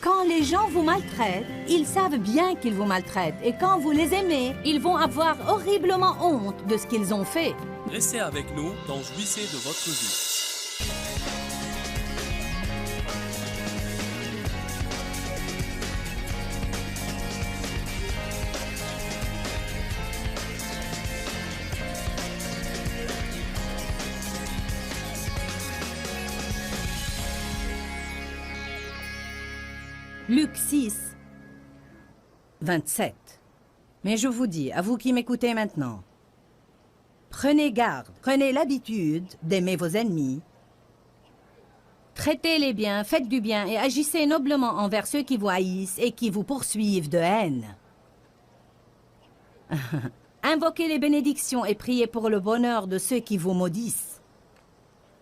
Quand les gens vous maltraitent, ils savent bien qu'ils vous maltraitent. Et quand vous les aimez, ils vont avoir horriblement honte de ce qu'ils ont fait. Restez avec nous dans Jouissez de votre vie. Luc 6, 27. Mais je vous dis, à vous qui m'écoutez maintenant, prenez garde, prenez l'habitude d'aimer vos ennemis, traitez-les bien, faites du bien et agissez noblement envers ceux qui vous haïssent et qui vous poursuivent de haine. Invoquez les bénédictions et priez pour le bonheur de ceux qui vous maudissent.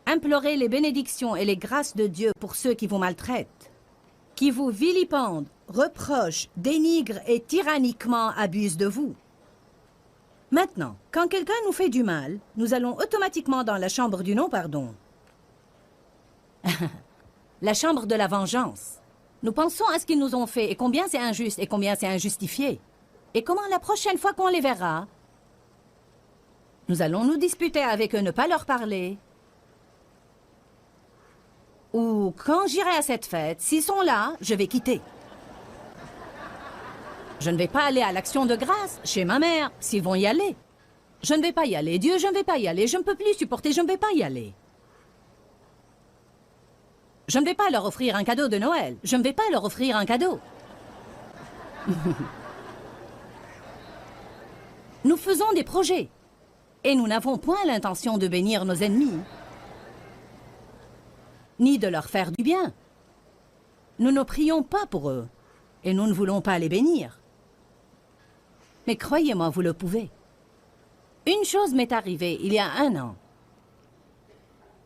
Implorez les bénédictions et les grâces de Dieu pour ceux qui vous maltraitent, qui vous vilipendent, reprochent, dénigrent et tyranniquement abusent de vous. Maintenant, quand quelqu'un nous fait du mal, nous allons automatiquement dans la chambre du non-pardon. La chambre de la vengeance. Nous pensons à ce qu'ils nous ont fait et combien c'est injuste et combien c'est injustifié. Et comment la prochaine fois qu'on les verra, nous allons nous disputer avec eux, ne pas leur parler. Ou quand j'irai à cette fête, s'ils sont là, je vais quitter. Je ne vais pas aller à l'action de grâce chez ma mère, s'ils vont y aller. Je ne vais pas y aller. Dieu, je ne vais pas y aller. Je ne peux plus supporter, je ne vais pas y aller. Je ne vais pas leur offrir un cadeau de Noël. Je ne vais pas leur offrir un cadeau. Nous faisons des projets. Et nous n'avons point l'intention de bénir nos ennemis, ni de leur faire du bien. Nous ne prions pas pour eux, et nous ne voulons pas les bénir. Mais croyez-moi, vous le pouvez. Une chose m'est arrivée il y a 1 an.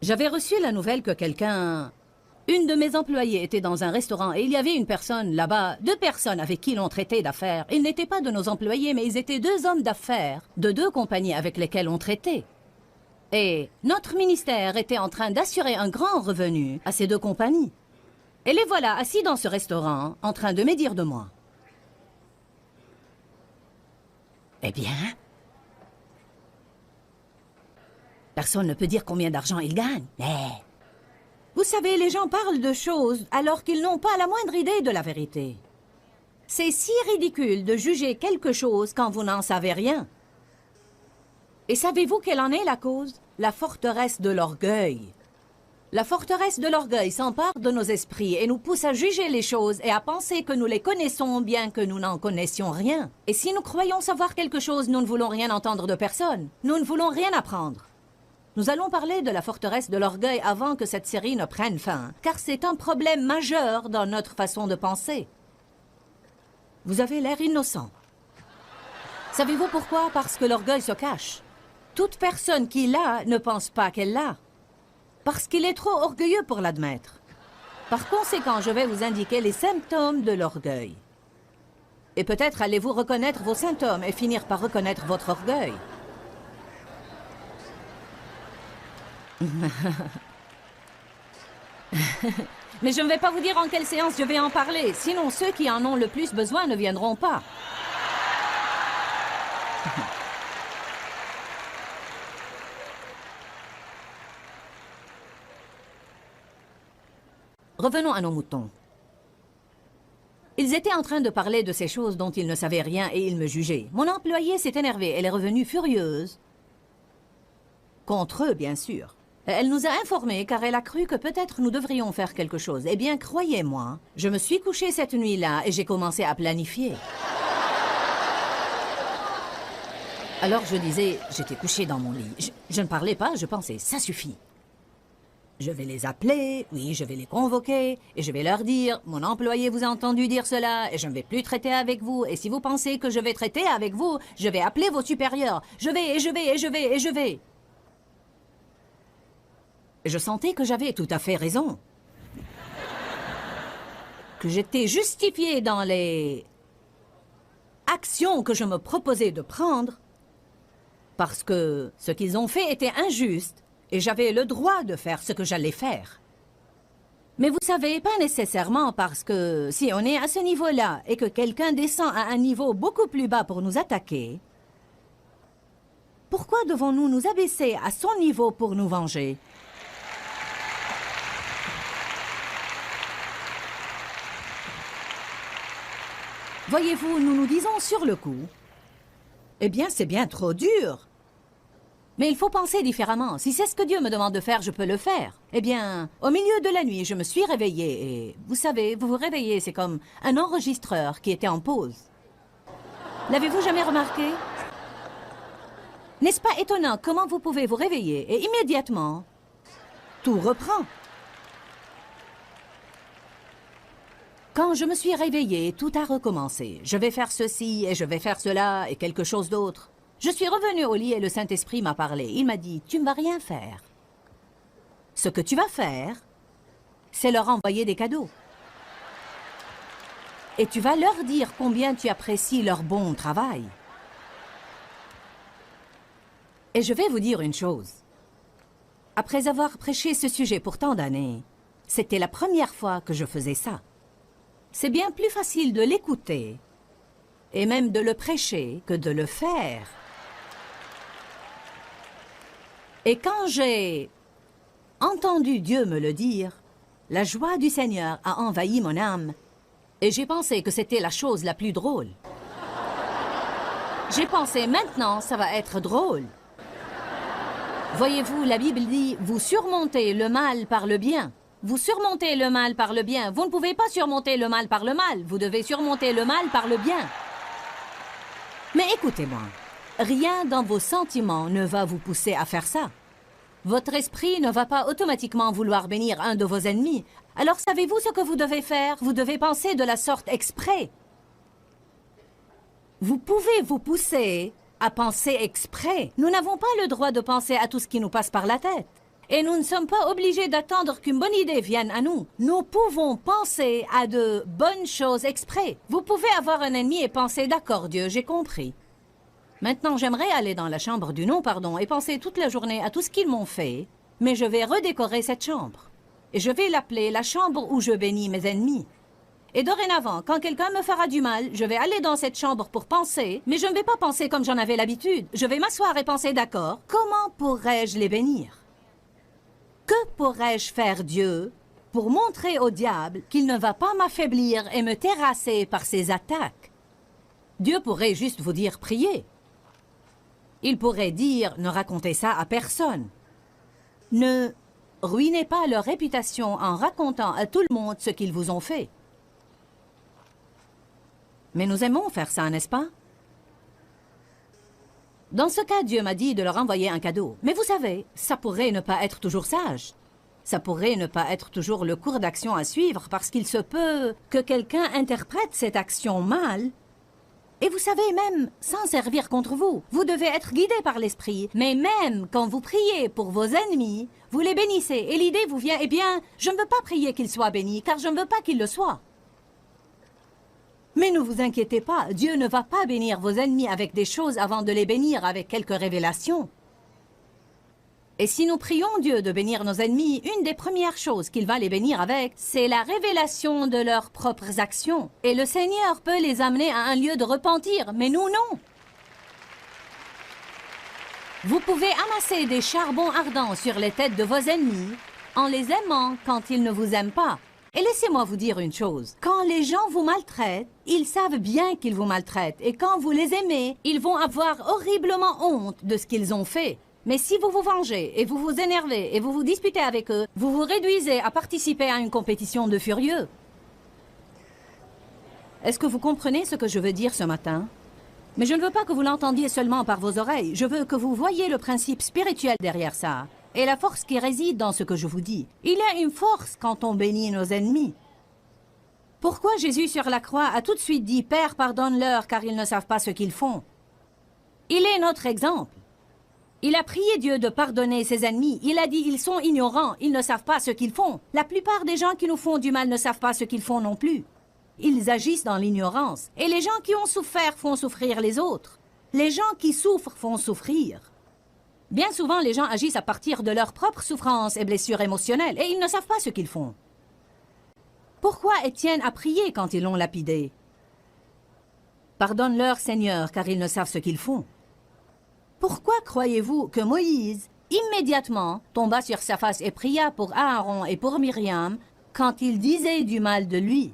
J'avais reçu la nouvelle que une de mes employées était dans un restaurant et il y avait une personne là-bas, 2 personnes avec qui l'on traitait d'affaires. Ils n'étaient pas de nos employés, mais ils étaient 2 hommes d'affaires de 2 compagnies avec lesquelles on traitait. Et notre ministère était en train d'assurer un grand revenu à ces 2 compagnies. Et les voilà assis dans ce restaurant, en train de médire de moi. Eh bien, personne ne peut dire combien d'argent ils gagnent. Mais vous savez, les gens parlent de choses alors qu'ils n'ont pas la moindre idée de la vérité. C'est si ridicule de juger quelque chose quand vous n'en savez rien. Et savez-vous quelle en est la cause? La forteresse de l'orgueil. La forteresse de l'orgueil s'empare de nos esprits et nous pousse à juger les choses et à penser que nous les connaissons bien que nous n'en connaissions rien. Et si nous croyons savoir quelque chose, nous ne voulons rien entendre de personne. Nous ne voulons rien apprendre. Nous allons parler de la forteresse de l'orgueil avant que cette série ne prenne fin, car c'est un problème majeur dans notre façon de penser. Vous avez l'air innocent. Savez-vous pourquoi? Parce que l'orgueil se cache. Toute personne qui l'a ne pense pas qu'elle l'a. Parce qu'il est trop orgueilleux pour l'admettre. Par conséquent, je vais vous indiquer les symptômes de l'orgueil. Et peut-être allez-vous reconnaître vos symptômes et finir par reconnaître votre orgueil. Mais je ne vais pas vous dire en quelle séance je vais en parler. Sinon, ceux qui en ont le plus besoin ne viendront pas. Revenons à nos moutons. Ils étaient en train de parler de ces choses dont ils ne savaient rien et ils me jugeaient. Mon employée s'est énervée. Elle est revenue furieuse. Contre eux, bien sûr. Elle nous a informés car elle a cru que peut-être nous devrions faire quelque chose. Eh bien, croyez-moi, je me suis couchée cette nuit-là et j'ai commencé à planifier. Alors je disais, j'étais couchée dans mon lit. Je ne parlais pas, je pensais, ça suffit. Je vais les appeler, oui, je vais les convoquer, et je vais leur dire, mon employé vous a entendu dire cela, et je ne vais plus traiter avec vous, et si vous pensez que je vais traiter avec vous, je vais appeler vos supérieurs. Je vais, et je vais, et je vais, et je vais. Et je sentais que j'avais tout à fait raison. Que j'étais justifiée dans les actions que je me proposais de prendre, parce que ce qu'ils ont fait était injuste, et j'avais le droit de faire ce que j'allais faire. Mais vous savez, pas nécessairement parce que si on est à ce niveau-là et que quelqu'un descend à un niveau beaucoup plus bas pour nous attaquer, pourquoi devons-nous nous abaisser à son niveau pour nous venger? Voyez-vous, nous nous disons sur le coup, eh bien, c'est bien trop dur. Mais il faut penser différemment. Si c'est ce que Dieu me demande de faire, je peux le faire. Eh bien, au milieu de la nuit, je me suis réveillée et... Vous savez, vous vous réveillez, c'est comme un enregistreur qui était en pause. L'avez-vous jamais remarqué? N'est-ce pas étonnant comment vous pouvez vous réveiller et immédiatement, tout reprend? Quand je me suis réveillée, tout a recommencé. Je vais faire ceci et je vais faire cela et quelque chose d'autre. Je suis revenue au lit et le Saint-Esprit m'a parlé. Il m'a dit, tu ne vas rien faire. Ce que tu vas faire, c'est leur envoyer des cadeaux. Et tu vas leur dire combien tu apprécies leur bon travail. Et je vais vous dire une chose. Après avoir prêché ce sujet pour tant d'années, c'était la première fois que je faisais ça. C'est bien plus facile de l'écouter et même de le prêcher que de le faire. Et quand j'ai entendu Dieu me le dire, la joie du Seigneur a envahi mon âme et j'ai pensé que c'était la chose la plus drôle. J'ai pensé, maintenant, ça va être drôle. Voyez-vous, la Bible dit, vous surmontez le mal par le bien. Vous surmontez le mal par le bien. Vous ne pouvez pas surmonter le mal par le mal. Vous devez surmonter le mal par le bien. Mais écoutez-moi, rien dans vos sentiments ne va vous pousser à faire ça. Votre esprit ne va pas automatiquement vouloir bénir un de vos ennemis. Alors savez-vous ce que vous devez faire? Vous devez penser de la sorte exprès. Vous pouvez vous pousser à penser exprès. Nous n'avons pas le droit de penser à tout ce qui nous passe par la tête. Et nous ne sommes pas obligés d'attendre qu'une bonne idée vienne à nous. Nous pouvons penser à de bonnes choses exprès. Vous pouvez avoir un ennemi et penser, d'accord Dieu, j'ai compris. Maintenant, j'aimerais aller dans la chambre du non-pardon et penser toute la journée à tout ce qu'ils m'ont fait, mais je vais redécorer cette chambre. Et je vais l'appeler la chambre où je bénis mes ennemis. Et dorénavant, quand quelqu'un me fera du mal, je vais aller dans cette chambre pour penser, mais je ne vais pas penser comme j'en avais l'habitude. Je vais m'asseoir et penser, d'accord, comment pourrais-je les bénir? Que pourrais-je faire, Dieu, pour montrer au diable qu'il ne va pas m'affaiblir et me terrasser par ses attaques? Dieu pourrait juste vous dire, priez. Il pourrait dire, ne racontez ça à personne. Ne ruinez pas leur réputation en racontant à tout le monde ce qu'ils vous ont fait. Mais nous aimons faire ça, n'est-ce pas? Dans ce cas, Dieu m'a dit de leur envoyer un cadeau. Mais vous savez, ça pourrait ne pas être toujours sage. Ça pourrait ne pas être toujours le cours d'action à suivre parce qu'il se peut que quelqu'un interprète cette action mal. Et vous savez, même s'en servir contre vous, vous devez être guidé par l'esprit. Mais même quand vous priez pour vos ennemis, vous les bénissez. Et l'idée vous vient, eh bien, je ne veux pas prier qu'ils soient bénis, car je ne veux pas qu'ils le soient. Mais ne vous inquiétez pas, Dieu ne va pas bénir vos ennemis avec des choses avant de les bénir avec quelques révélations. Et si nous prions Dieu de bénir nos ennemis, une des premières choses qu'il va les bénir avec, c'est la révélation de leurs propres actions. Et le Seigneur peut les amener à un lieu de repentir, mais nous non. Vous pouvez amasser des charbons ardents sur les têtes de vos ennemis en les aimant quand ils ne vous aiment pas. Et laissez-moi vous dire une chose, quand les gens vous maltraitent, ils savent bien qu'ils vous maltraitent. Et quand vous les aimez, ils vont avoir horriblement honte de ce qu'ils ont fait. Mais si vous vous vengez et vous vous énervez et vous vous disputez avec eux, vous vous réduisez à participer à une compétition de furieux. Est-ce que vous comprenez ce que je veux dire ce matin? Mais je ne veux pas que vous l'entendiez seulement par vos oreilles. Je veux que vous voyiez le principe spirituel derrière ça. Et la force qui réside dans ce que je vous dis. Il y a une force quand on bénit nos ennemis. Pourquoi Jésus sur la croix a tout de suite dit « Père, pardonne-leur car ils ne savent pas ce qu'ils font ». Il est notre exemple. Il a prié Dieu de pardonner ses ennemis. Il a dit « Ils sont ignorants, ils ne savent pas ce qu'ils font ». La plupart des gens qui nous font du mal ne savent pas ce qu'ils font non plus. Ils agissent dans l'ignorance. Et les gens qui ont souffert font souffrir les autres. Les gens qui souffrent font souffrir. Bien souvent, les gens agissent à partir de leurs propres souffrances et blessures émotionnelles, et ils ne savent pas ce qu'ils font. Pourquoi Étienne a prié quand ils l'ont lapidé? Pardonne-leur, Seigneur, car ils ne savent ce qu'ils font. Pourquoi croyez-vous que Moïse, immédiatement, tomba sur sa face et pria pour Aaron et pour Myriam quand ils disaient du mal de lui?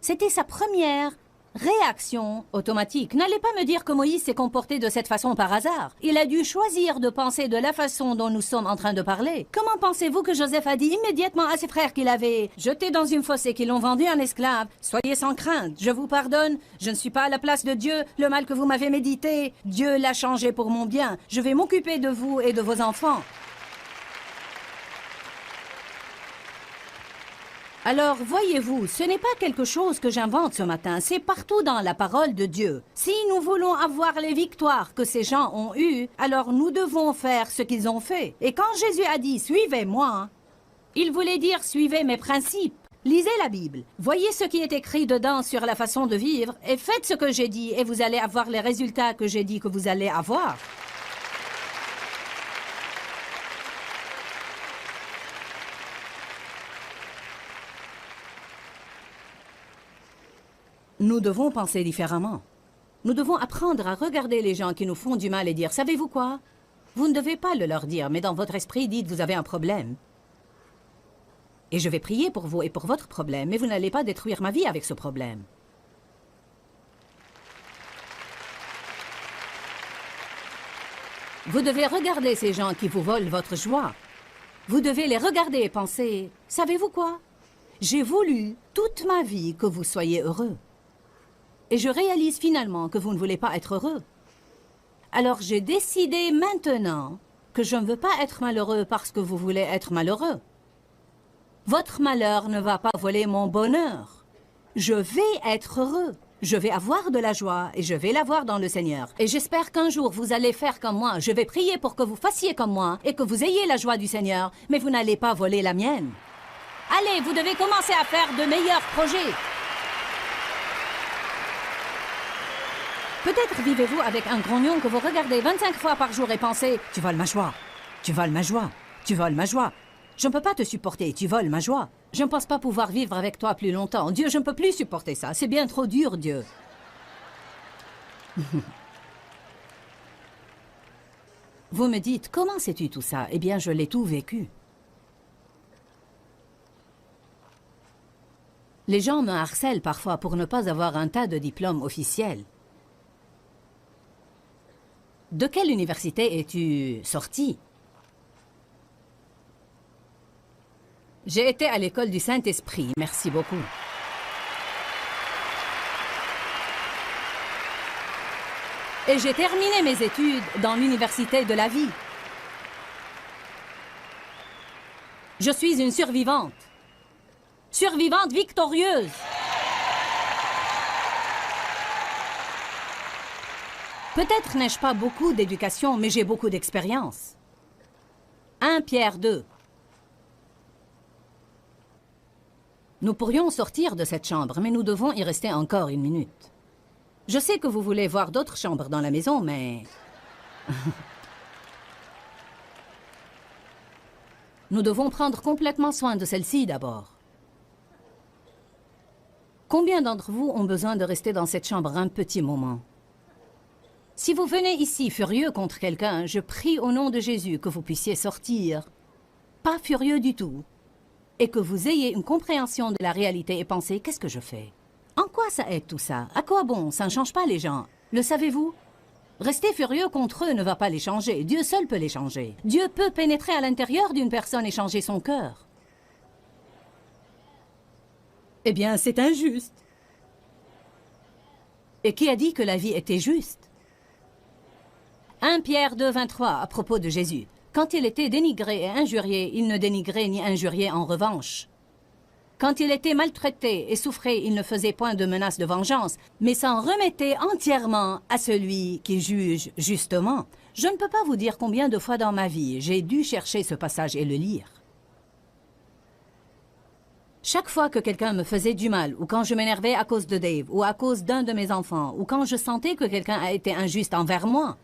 C'était sa première réaction automatique. N'allez pas me dire que Moïse s'est comporté de cette façon par hasard. Il a dû choisir de penser de la façon dont nous sommes en train de parler. Comment pensez-vous que Joseph a dit immédiatement à ses frères qu'il avait jeté dans une fosse et qu'ils l'ont vendu en esclave? Soyez sans crainte, je vous pardonne, je ne suis pas à la place de Dieu. Le mal que vous m'avez médité, Dieu l'a changé pour mon bien. Je vais m'occuper de vous et de vos enfants. Alors, voyez-vous, ce n'est pas quelque chose que j'invente ce matin, c'est partout dans la parole de Dieu. Si nous voulons avoir les victoires que ces gens ont eues, alors nous devons faire ce qu'ils ont fait. Et quand Jésus a dit « Suivez-moi », il voulait dire « Suivez mes principes ». Lisez la Bible, voyez ce qui est écrit dedans sur la façon de vivre, et faites ce que j'ai dit, et vous allez avoir les résultats que j'ai dit que vous allez avoir. Nous devons penser différemment. Nous devons apprendre à regarder les gens qui nous font du mal et dire « Savez-vous quoi? Vous ne devez pas le leur dire, mais dans votre esprit, dites « Vous avez un problème. Et je vais prier pour vous et pour votre problème, mais vous n'allez pas détruire ma vie avec ce problème. » Vous devez regarder ces gens qui vous volent votre joie. Vous devez les regarder et penser « Savez-vous quoi? J'ai voulu toute ma vie que vous soyez heureux. Et je réalise finalement que vous ne voulez pas être heureux. Alors j'ai décidé maintenant que je ne veux pas être malheureux parce que vous voulez être malheureux. Votre malheur ne va pas voler mon bonheur. Je vais être heureux. Je vais avoir de la joie et je vais l'avoir dans le Seigneur. Et j'espère qu'un jour vous allez faire comme moi. Je vais prier pour que vous fassiez comme moi et que vous ayez la joie du Seigneur, mais vous n'allez pas voler la mienne. Allez, vous devez commencer à faire de meilleurs projets. Peut-être vivez-vous avec un grognon que vous regardez 25 fois par jour et pensez « Tu voles ma joie, tu voles ma joie, tu voles ma joie. Je ne peux pas te supporter, tu voles ma joie. Je ne pense pas pouvoir vivre avec toi plus longtemps. Dieu, je ne peux plus supporter ça. C'est bien trop dur, Dieu. » Vous me dites « Comment sais-tu tout ça ?» Eh bien, je l'ai tout vécu. Les gens me harcèlent parfois pour ne pas avoir un tas de diplômes officiels. De quelle université es-tu sorti? J'ai été à l'école du Saint-Esprit, merci beaucoup. Et j'ai terminé mes études dans l'université de la vie. Je suis une survivante. Survivante victorieuse. Peut-être n'ai-je pas beaucoup d'éducation, mais j'ai beaucoup d'expérience. 1 Pierre 2. Nous pourrions sortir de cette chambre, mais nous devons y rester encore une minute. Je sais que vous voulez voir d'autres chambres dans la maison, mais... Nous devons prendre complètement soin de celle-ci d'abord. Combien d'entre vous ont besoin de rester dans cette chambre un petit moment? Si vous venez ici furieux contre quelqu'un, je prie au nom de Jésus que vous puissiez sortir, pas furieux du tout, et que vous ayez une compréhension de la réalité et penser « Qu'est-ce que je fais? En quoi ça aide tout ça? À quoi bon? Ça ne change pas les gens. Le savez-vous? Rester furieux contre eux ne va pas les changer. Dieu seul peut les changer. Dieu peut pénétrer à l'intérieur d'une personne et changer son cœur. Eh bien, c'est injuste. Et qui a dit que la vie était juste? 1 Pierre 2, 23, à propos de Jésus. Quand il était dénigré et injurié, il ne dénigrait ni injuriait en revanche. Quand il était maltraité et souffrait, il ne faisait point de menace de vengeance, mais s'en remettait entièrement à celui qui juge justement. Je ne peux pas vous dire combien de fois dans ma vie j'ai dû chercher ce passage et le lire. Chaque fois que quelqu'un me faisait du mal, ou quand je m'énervais à cause de Dave, ou à cause d'un de mes enfants, ou quand je sentais que quelqu'un a été injuste envers moi,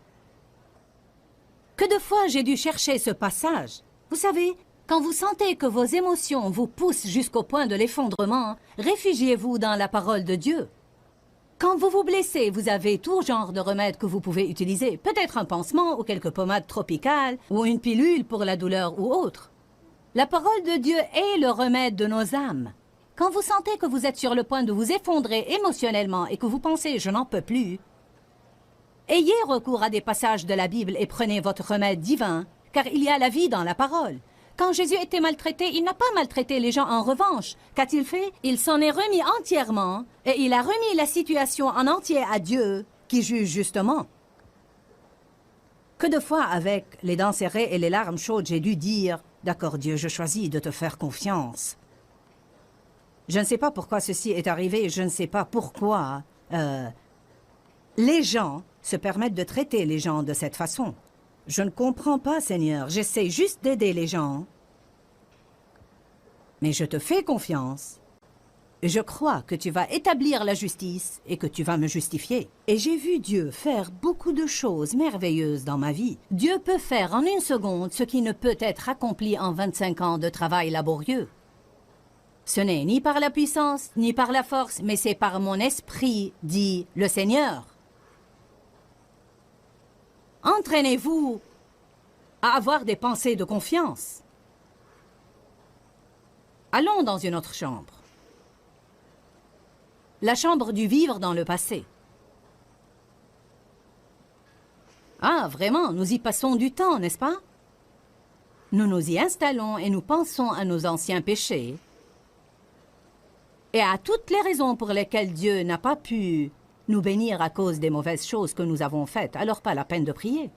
que de fois j'ai dû chercher ce passage. Vous savez, Quand vous sentez que vos émotions vous poussent jusqu'au point de l'effondrement, réfugiez-vous dans la parole de Dieu. Quand vous vous blessez, vous avez tout genre de remèdes que vous pouvez utiliser, peut-être un pansement ou quelques pommades tropicales ou une pilule pour la douleur ou autre. La parole de Dieu est le remède de nos âmes. Quand vous sentez que vous êtes sur le point de vous effondrer émotionnellement et que vous pensez « je n'en peux plus », ayez recours à des passages de la Bible et prenez votre remède divin, car il y a la vie dans la parole. Quand Jésus était maltraité, il n'a pas maltraité les gens en revanche. Qu'a-t-il fait? Il s'en est remis entièrement et il a remis la situation en entier à Dieu, qui juge justement. Que de fois, avec les dents serrées et les larmes chaudes, j'ai dû dire « D'accord Dieu, je choisis de te faire confiance. » Je ne sais pas pourquoi ceci est arrivé, je ne sais pas pourquoi les gens se permettent de traiter les gens de cette façon. Je ne comprends pas, Seigneur. J'essaie juste d'aider les gens. Mais je te fais confiance. Je crois que tu vas établir la justice et que tu vas me justifier. Et j'ai vu Dieu faire beaucoup de choses merveilleuses dans ma vie. Dieu peut faire en une seconde ce qui ne peut être accompli en 25 ans de travail laborieux. Ce n'est ni par la puissance, ni par la force, mais c'est par mon esprit, dit le Seigneur. Entraînez-vous à avoir des pensées de confiance. Allons dans une autre chambre. La chambre du vivre dans le passé. Ah, vraiment, nous y passons du temps, n'est-ce pas? Nous nous y installons et nous pensons à nos anciens péchés et à toutes les raisons pour lesquelles Dieu n'a pas pu nous bénir à cause des mauvaises choses que nous avons faites, alors pas la peine de prier.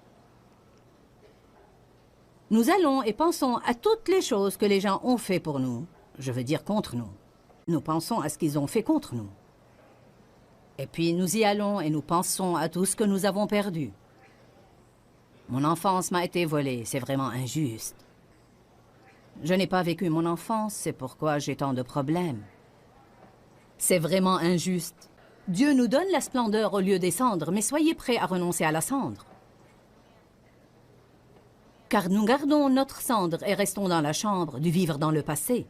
Nous allons et pensons à toutes les choses que les gens ont fait pour nous, je veux dire contre nous. Nous pensons à ce qu'ils ont fait contre nous. Et puis nous y allons et nous pensons à tout ce que nous avons perdu. Mon enfance m'a été volée, c'est vraiment injuste. Je n'ai pas vécu mon enfance, c'est pourquoi j'ai tant de problèmes. C'est vraiment injuste. Dieu nous donne la splendeur au lieu des cendres, mais soyez prêts à renoncer à la cendre. Car nous gardons notre cendre et restons dans la chambre du vivre dans le passé.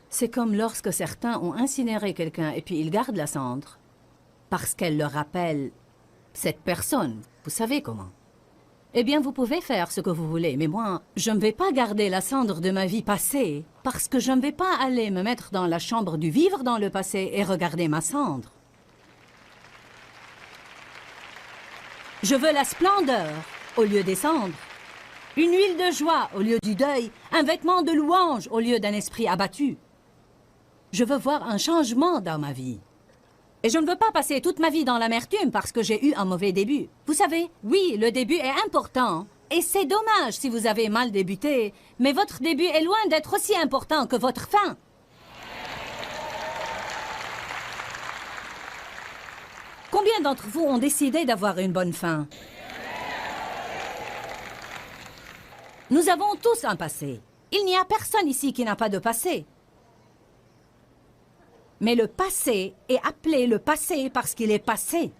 C'est comme lorsque certains ont incinéré quelqu'un et puis ils gardent la cendre parce qu'elle leur rappelle cette personne. Vous savez comment. Eh bien, vous pouvez faire ce que vous voulez, mais moi, je ne vais pas garder la cendre de ma vie passée parce que je ne vais pas aller me mettre dans la chambre du vivre dans le passé et regarder ma cendre. Je veux la splendeur au lieu des cendres, une huile de joie au lieu du deuil, un vêtement de louange au lieu d'un esprit abattu. Je veux voir un changement dans ma vie. Et je ne veux pas passer toute ma vie dans l'amertume parce que j'ai eu un mauvais début. Vous savez, oui, le début est important. Et c'est dommage si vous avez mal débuté, mais votre début est loin d'être aussi important que votre fin. Combien d'entre vous ont décidé d'avoir une bonne fin? Nous avons tous un passé. Il n'y a personne ici qui n'a pas de passé. Mais le passé est appelé le passé parce qu'il est passé.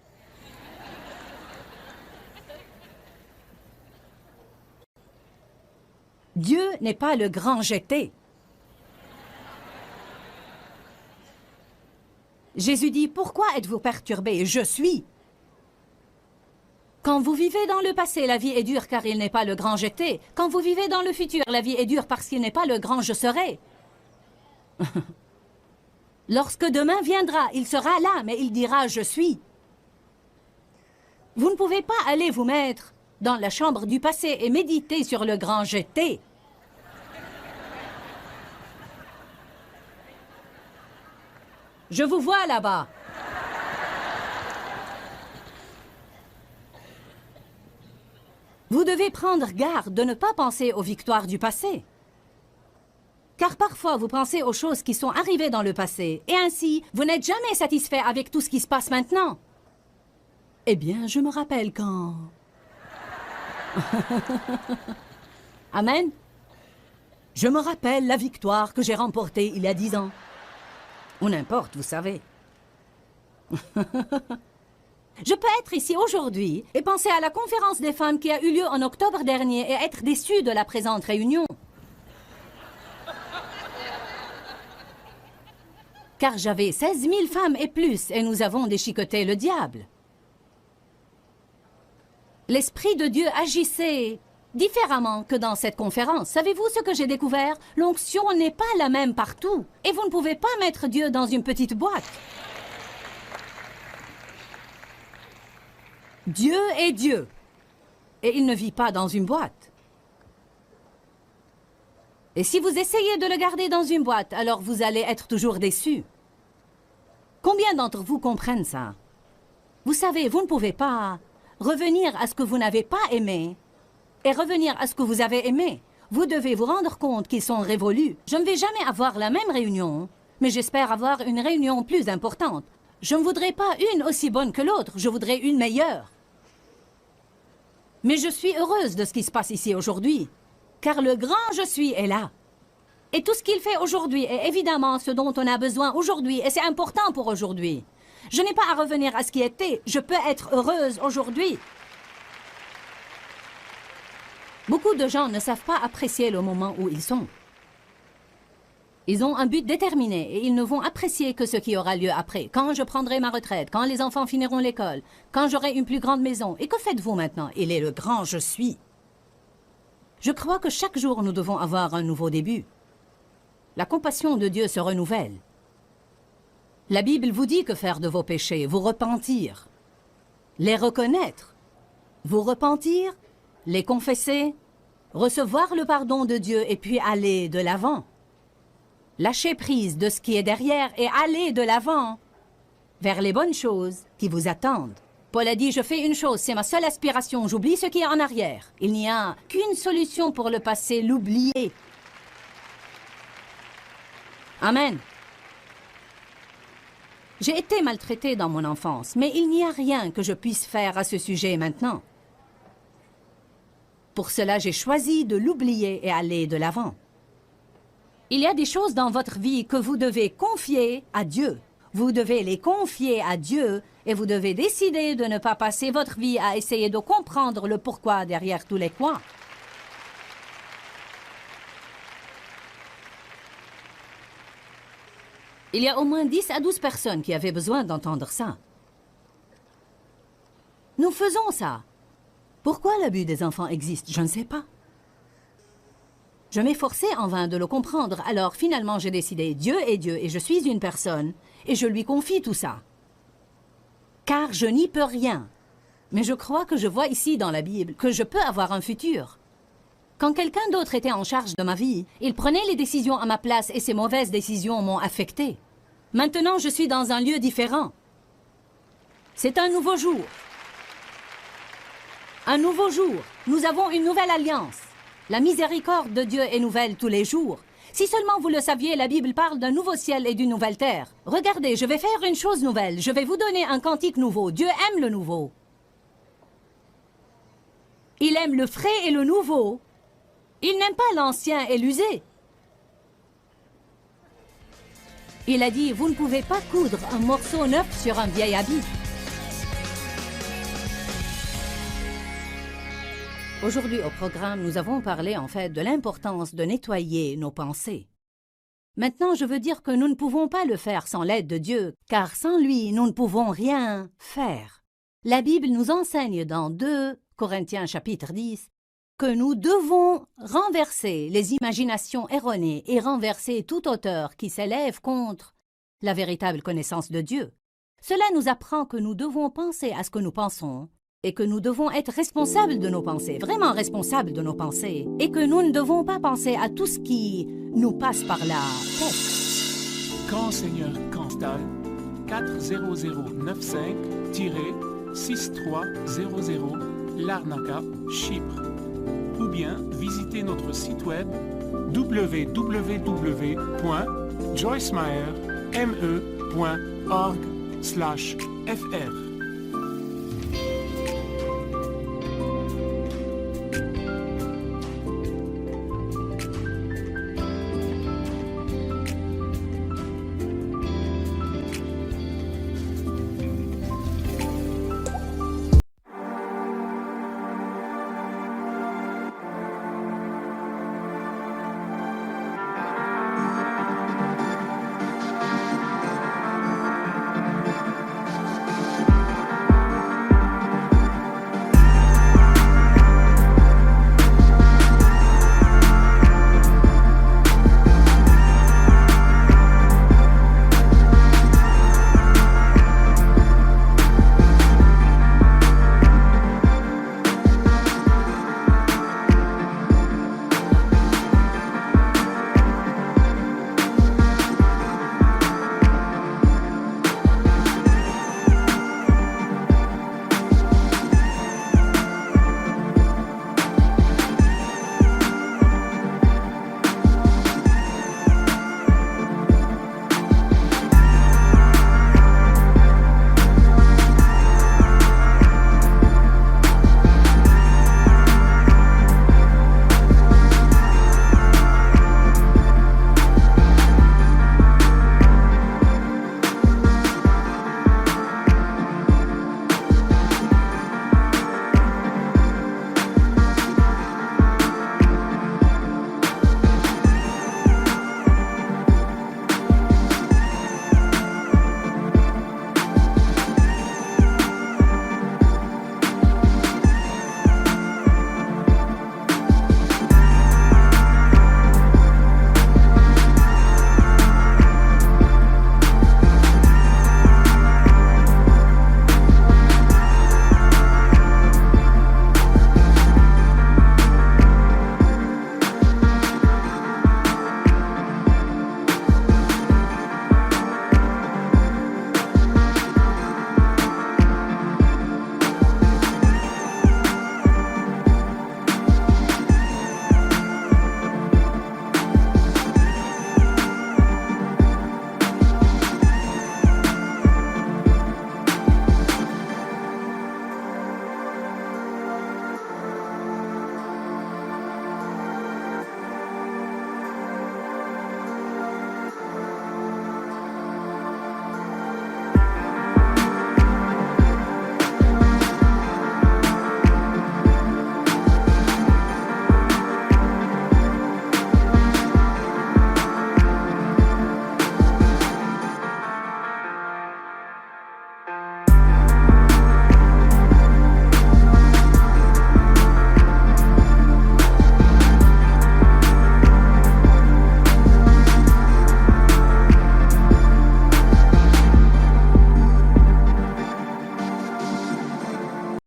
Dieu n'est pas le grand jeté. Jésus dit, pourquoi êtes-vous perturbés? Je suis. Quand vous vivez dans le passé, la vie est dure car il n'est pas le grand jeté. Quand vous vivez dans le futur, la vie est dure parce qu'il n'est pas le grand je serai. Lorsque demain viendra, il sera là, mais il dira « Je suis ». Vous ne pouvez pas aller vous mettre dans la chambre du passé et méditer sur le grand jeté. Je vous vois là-bas. Vous devez prendre garde de ne pas penser aux victoires du passé. Car parfois, vous pensez aux choses qui sont arrivées dans le passé, et ainsi, vous n'êtes jamais satisfait avec tout ce qui se passe maintenant. Eh bien, je me rappelle quand... Amen. Je me rappelle la victoire que j'ai remportée il y a 10 ans. Ou n'importe, vous savez. Je peux être ici aujourd'hui et penser à la conférence des femmes qui a eu lieu en octobre dernier et être déçue de la présente réunion. Car j'avais 16 000 femmes et plus et nous avons déchiqueté le diable. L'Esprit de Dieu agissait différemment que dans cette conférence. Savez-vous ce que j'ai découvert? L'onction n'est pas la même partout. Et vous ne pouvez pas mettre Dieu dans une petite boîte. Dieu est Dieu. Et il ne vit pas dans une boîte. Et si vous essayez de le garder dans une boîte, alors vous allez être toujours déçus. Combien d'entre vous comprennent ça? Vous savez, vous ne pouvez pas revenir à ce que vous n'avez pas aimé et revenir à ce que vous avez aimé. Vous devez vous rendre compte qu'ils sont révolus. Je ne vais jamais avoir la même réunion, mais j'espère avoir une réunion plus importante. Je ne voudrais pas une aussi bonne que l'autre, je voudrais une meilleure. Mais je suis heureuse de ce qui se passe ici aujourd'hui, car le grand je suis est là. Et tout ce qu'il fait aujourd'hui est évidemment ce dont on a besoin aujourd'hui, et c'est important pour aujourd'hui. Je n'ai pas à revenir à ce qui était, je peux être heureuse aujourd'hui. Beaucoup de gens ne savent pas apprécier le moment où ils sont. Ils ont un but déterminé et ils ne vont apprécier que ce qui aura lieu après. Quand je prendrai ma retraite, quand les enfants finiront l'école, quand j'aurai une plus grande maison. Et que faites-vous maintenant? Il est le grand je suis. Je crois que chaque jour nous devons avoir un nouveau début. La compassion de Dieu se renouvelle. La Bible vous dit que faire de vos péchés, vous repentir, les reconnaître, vous repentir, les confesser, recevoir le pardon de Dieu et puis aller de l'avant. Lâcher prise de ce qui est derrière et aller de l'avant vers les bonnes choses qui vous attendent. Paul a dit, je fais une chose, c'est ma seule aspiration, j'oublie ce qui est en arrière. Il n'y a qu'une solution pour le passé, l'oublier. Amen. J'ai été maltraitée dans mon enfance, mais il n'y a rien que je puisse faire à ce sujet maintenant. Pour cela, j'ai choisi de l'oublier et aller de l'avant. Il y a des choses dans votre vie que vous devez confier à Dieu. Vous devez les confier à Dieu et vous devez décider de ne pas passer votre vie à essayer de comprendre le pourquoi derrière tous les quoi. Il y a au moins 10 à 12 personnes qui avaient besoin d'entendre ça. Nous faisons ça. Pourquoi l'abus des enfants existe? Je ne sais pas. Je m'efforçais en vain de le comprendre, alors finalement j'ai décidé, Dieu est Dieu et je suis une personne, et je lui confie tout ça. Car je n'y peux rien. Mais je crois que je vois ici dans la Bible que je peux avoir un futur. Quand quelqu'un d'autre était en charge de ma vie, il prenait les décisions à ma place et ces mauvaises décisions m'ont affecté. Maintenant, je suis dans un lieu différent. C'est un nouveau jour. Un nouveau jour. Nous avons une nouvelle alliance. La miséricorde de Dieu est nouvelle tous les jours. Si seulement vous le saviez, la Bible parle d'un nouveau ciel et d'une nouvelle terre. Regardez, je vais faire une chose nouvelle. Je vais vous donner un cantique nouveau. Dieu aime le nouveau. Il aime le frais et le nouveau. Il n'aime pas l'ancien et l'usé. Il a dit, vous ne pouvez pas coudre un morceau neuf sur un vieil habit. Aujourd'hui au programme, nous avons parlé en fait de l'importance de nettoyer nos pensées. Maintenant, je veux dire que nous ne pouvons pas le faire sans l'aide de Dieu, car sans lui, nous ne pouvons rien faire. La Bible nous enseigne dans 2 Corinthiens chapitre 10 que nous devons renverser les imaginations erronées et renverser toute hauteur qui s'élève contre la véritable connaissance de Dieu. Cela nous apprend que nous devons penser à ce que nous pensons et que nous devons être responsables de nos pensées, vraiment responsables de nos pensées, et que nous ne devons pas penser à tout ce qui nous passe par la tête. Camp Seigneur Cantal 40095-6300 Larnaca, Chypre. Ou bien visitez notre site web www.joycemeyer.org/fr.